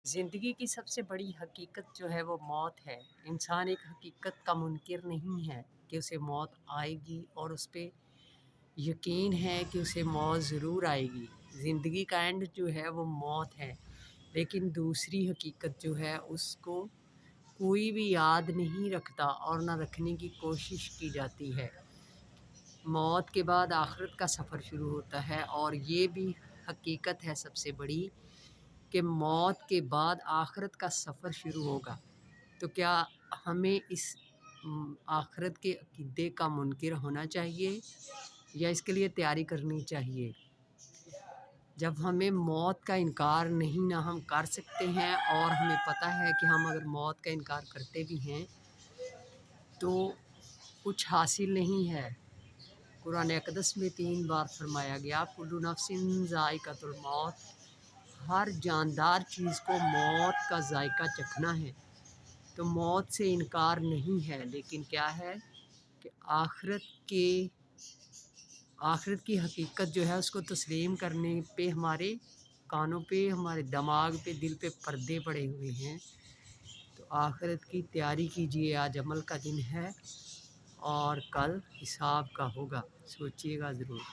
زندگی کی سب سے بڑی حقیقت جو ہے وہ موت ہے۔ انسان ایک حقیقت کا منکر نہیں ہے کہ اسے موت آئے گی، اور اس پہ یقین ہے کہ اسے موت ضرور آئے گی۔ زندگی کا اینڈ جو ہے وہ موت ہے، لیکن دوسری حقیقت جو ہے اس کو کوئی بھی یاد نہیں رکھتا اور نہ رکھنے کی کوشش کی جاتی ہے۔ موت کے بعد آخرت کا سفر شروع ہوتا ہے، اور یہ بھی حقیقت ہے سب سے بڑی کہ موت کے بعد آخرت کا سفر شروع ہوگا۔ تو کیا ہمیں اس آخرت کے عقیدے کا منکر ہونا چاہیے یا اس کے لیے تیاری کرنی چاہیے؟ جب ہمیں موت کا انکار نہیں نہ ہم کر سکتے ہیں، اور ہمیں پتہ ہے کہ ہم اگر موت کا انکار کرتے بھی ہیں تو کچھ حاصل نہیں ہے۔ قرآن اقدس میں 3 بار فرمایا گیا کل نفس ذائقۃ الموت، ہر جاندار چیز کو موت کا ذائقہ چکھنا ہے۔ تو موت سے انکار نہیں ہے، لیکن کیا ہے کہ آخرت کی حقیقت جو ہے اس کو تسلیم کرنے پہ ہمارے کانوں پہ، ہمارے دماغ پہ، دل پہ پردے پڑے ہوئے ہیں۔ تو آخرت کی تیاری کیجیے، آج عمل کا دن ہے اور کل حساب کا ہوگا، سوچیے گا ضرور۔